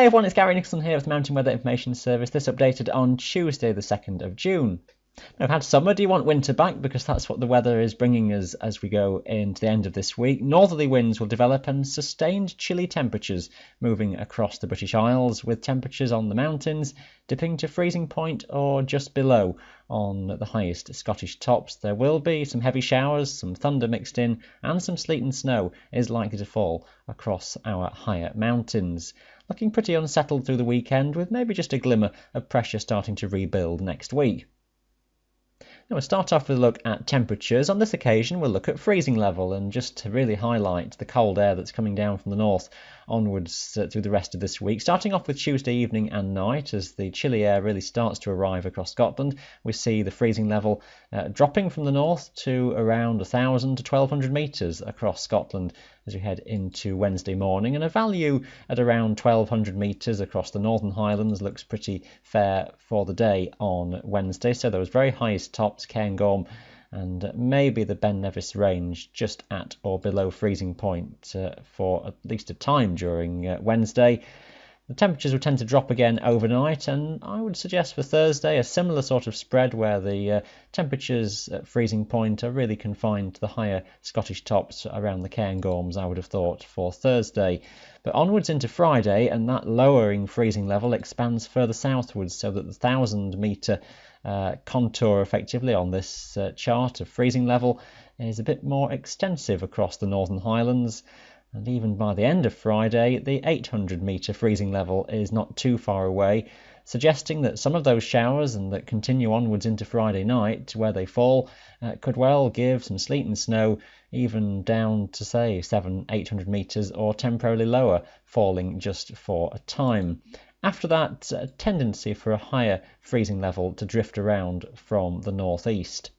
Hi everyone, it's Gary Nicholson here with the Mountain Weather Information Service. This updated on Tuesday the 2nd of June. Now, we've had summer. Do you want winter back? Because that's what the weather is bringing us as we go into the end of this week. Northerly winds will develop and sustained chilly temperatures moving across the British Isles, with temperatures on the mountains dipping to freezing point or just below on the highest Scottish tops. There will be some heavy showers, some thunder mixed in, and some sleet and snow is likely to fall across our higher mountains. Looking pretty unsettled through the weekend, with maybe just a glimmer of pressure starting to rebuild next week. Now we'll start off with a look at temperatures. On this occasion we'll look at freezing level, and just to really highlight the cold air that's coming down from the north onwards through the rest of this week. Starting off with Tuesday evening and night, as the chilly air really starts to arrive across Scotland, we see the freezing level dropping from the north to around 1,000 to 1,200 metres across Scotland as we head into Wednesday morning, and a value at around 1,200 metres across the Northern Highlands looks pretty fair for the day on Wednesday. So those very highest tops, Cairngorm and maybe the Ben Nevis range, just at or below freezing point for at least a time during Wednesday. The temperatures will tend to drop again overnight, and I would suggest for Thursday a similar sort of spread where the temperatures at freezing point are really confined to the higher Scottish tops around the Cairngorms, I would have thought, for Thursday. But onwards into Friday, and that lowering freezing level expands further southwards, so that the 1,000 metre contour effectively on this chart of freezing level is a bit more extensive across the Northern Highlands. And even by the end of Friday, the 800 metre freezing level is not too far away, suggesting that some of those showers and that continue onwards into Friday night, where they fall, could well give some sleet and snow, even down to say 700-800 metres or temporarily lower, falling just for a time. After that, a tendency for a higher freezing level to drift around from the northeast.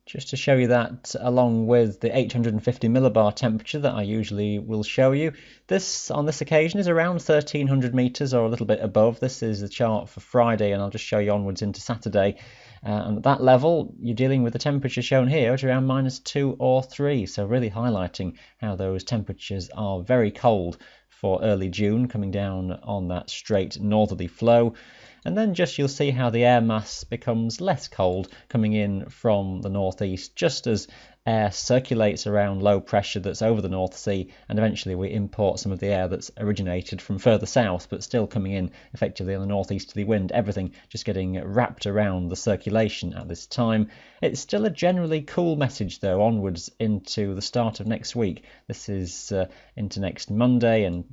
Just to show you that, along with the 850 millibar temperature that I usually will show you, this on this occasion is around 1,300 metres or a little bit above. This is the chart for Friday, and I'll just show you onwards into Saturday. And at that level, you're dealing with the temperature shown here at around -2 or 3, so really highlighting how those temperatures are very cold for early June, coming down on that straight northerly flow. And then just you'll see how the air mass becomes less cold coming in from the northeast, just as air circulates around low pressure that's over the North Sea, and eventually we import some of the air that's originated from further south but still coming in effectively on the northeasterly wind, everything just getting wrapped around the circulation at this time. It's still a generally cool message though onwards into the start of next week. This is into next Monday, and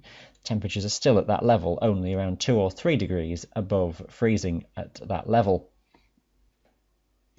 temperatures are still at that level, only around 2 or 3 degrees above freezing at that level.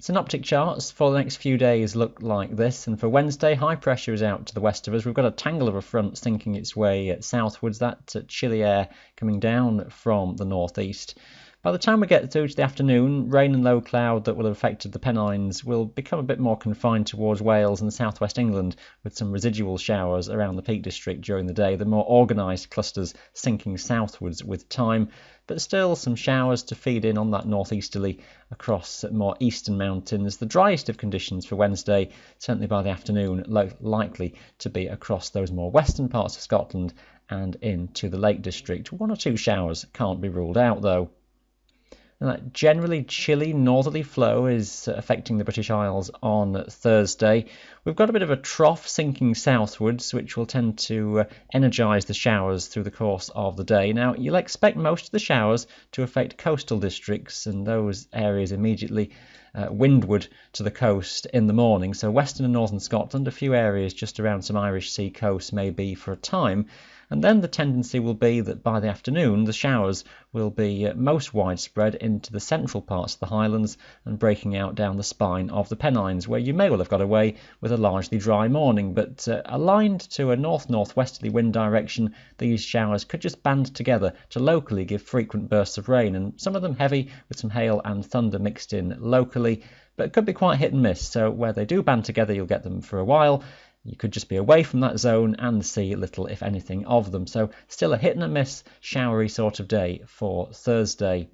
Synoptic charts for the next few days look like this, and for Wednesday, high pressure is out to the west of us. We've got a tangle of a front sinking its way southwards, that chilly air coming down from the northeast. By the time we get through to the afternoon, rain and low cloud that will have affected the Pennines will become a bit more confined towards Wales and southwest England, with some residual showers around the Peak District during the day, the more organised clusters sinking southwards with time, but still some showers to feed in on that northeasterly across more eastern mountains. The driest of conditions for Wednesday, certainly by the afternoon, likely to be across those more western parts of Scotland and into the Lake District. 1 or 2 showers can't be ruled out though. And that generally chilly northerly flow is affecting the British Isles on Thursday. We've got a bit of a trough sinking southwards, which will tend to energise the showers through the course of the day. Now, you'll expect most of the showers to affect coastal districts and those areas immediately windward to the coast in the morning. So western and northern Scotland, a few areas just around some Irish Sea coast may be for a time. And then the tendency will be that by the afternoon the showers will be most widespread into the central parts of the Highlands and breaking out down the spine of the Pennines, where you may well have got away with a largely dry morning, but aligned to a north-northwesterly wind direction, these showers could just band together to locally give frequent bursts of rain, and some of them heavy with some hail and thunder mixed in locally, but it could be quite hit and miss. So where they do band together, you'll get them for a while. You could just be away from that zone and see little, if anything, of them. So still a hit and a miss, showery sort of day for Thursday.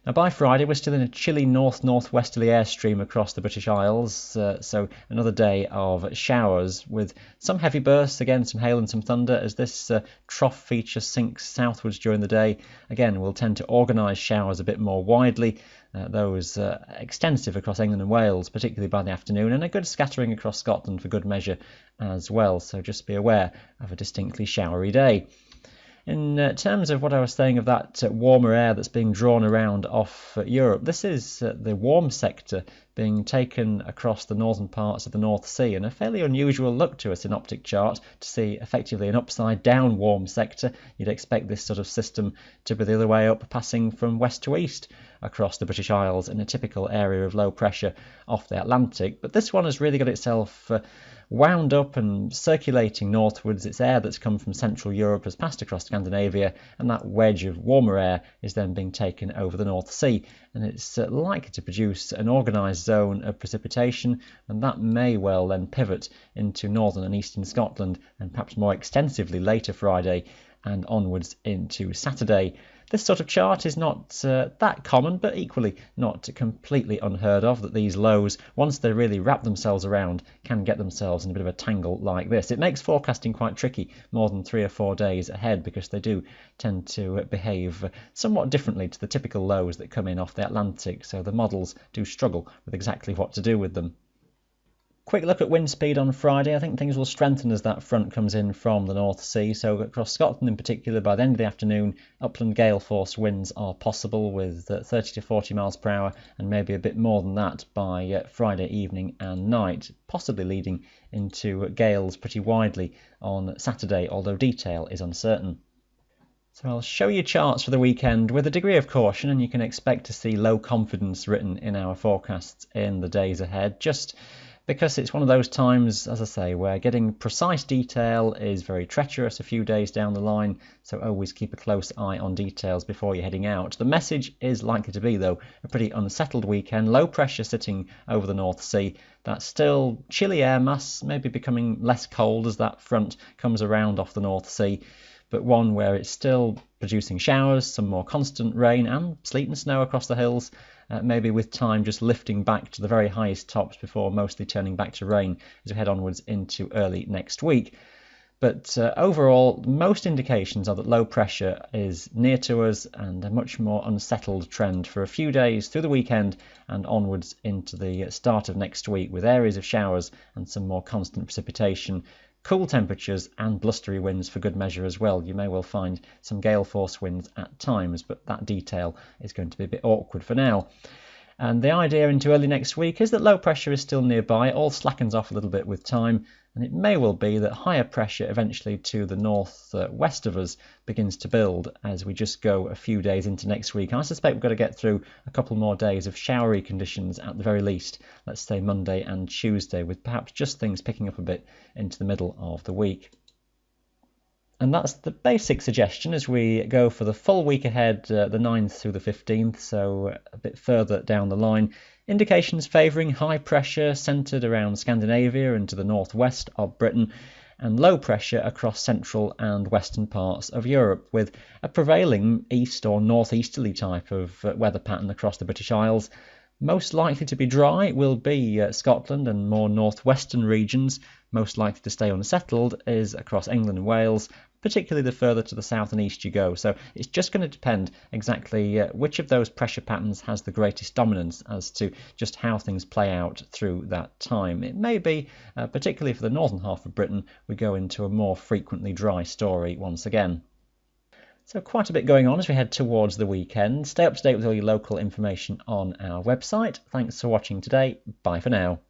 Now, by Friday, we're still in a chilly north-northwesterly airstream across the British Isles, so another day of showers with some heavy bursts, again some hail and some thunder as this trough feature sinks southwards during the day. Again, we'll tend to organise showers a bit more widely, those extensive across England and Wales, particularly by the afternoon, and a good scattering across Scotland for good measure as well, so just be aware of a distinctly showery day. In terms of what I was saying of that warmer air that's being drawn around off Europe, this is the warm sector being taken across the northern parts of the North Sea, and a fairly unusual look to a synoptic chart to see effectively an upside down warm sector. You'd expect this sort of system to be the other way up, passing from west to east across the British Isles in a typical area of low pressure off the Atlantic, but this one has really got itself wound up and circulating northwards. It's air that's come from Central Europe has passed across Scandinavia, and that wedge of warmer air is then being taken over the North Sea, and it's likely to produce an organised zone of precipitation, and that may well then pivot into northern and eastern Scotland, and perhaps more extensively later Friday and onwards into Saturday. This sort of chart is not that common, but equally not completely unheard of, that these lows, once they really wrap themselves around, can get themselves in a bit of a tangle like this. It makes forecasting quite tricky more than 3 or 4 days ahead, because they do tend to behave somewhat differently to the typical lows that come in off the Atlantic, so the models do struggle with exactly what to do with them. Quick look at wind speed on Friday. I think things will strengthen as that front comes in from the North Sea. So across Scotland in particular, by the end of the afternoon, upland gale force winds are possible with 30 to 40 miles per hour, and maybe a bit more than that by Friday evening and night, possibly leading into gales pretty widely on Saturday, although detail is uncertain. So I'll show you charts for the weekend with a degree of caution, and you can expect to see low confidence written in our forecasts in the days ahead, just because it's one of those times, as I say, where getting precise detail is very treacherous a few days down the line, so always keep a close eye on details before you're heading out. The message is likely to be, though, a pretty unsettled weekend, low pressure sitting over the North Sea, that still chilly air mass, maybe becoming less cold as that front comes around off the North Sea, but one where it's still producing showers, some more constant rain and sleet and snow across the hills, maybe with time just lifting back to the very highest tops before mostly turning back to rain as we head onwards into early next week. But overall, most indications are that low pressure is near to us, and a much more unsettled trend for a few days through the weekend and onwards into the start of next week, with areas of showers and some more constant precipitation. Cool temperatures and blustery winds for good measure as well. You may well find some gale force winds at times, but that detail is going to be a bit awkward for now. And the idea into early next week is that low pressure is still nearby. It all slackens off a little bit with time, and it may well be that higher pressure eventually to the north west of us begins to build as we just go a few days into next week. And I suspect we've got to get through a couple more days of showery conditions at the very least, let's say Monday and Tuesday, with perhaps just things picking up a bit into the middle of the week. And that's the basic suggestion as we go for the full week ahead, the 9th through the 15th, so a bit further down the line. Indications favouring high pressure centred around Scandinavia and to the northwest of Britain, and low pressure across central and western parts of Europe, with a prevailing east or northeasterly type of weather pattern across the British Isles. Most likely to be dry will be Scotland and more northwestern regions. Most likely to stay unsettled is across England and Wales, particularly the further to the south and east you go. So it's just going to depend exactly which of those pressure patterns has the greatest dominance as to just how things play out through that time. It may be, particularly for the northern half of Britain, we go into a more frequently dry story once again. So quite a bit going on as we head towards the weekend. Stay up to date with all your local information on our website. Thanks for watching today. Bye for now.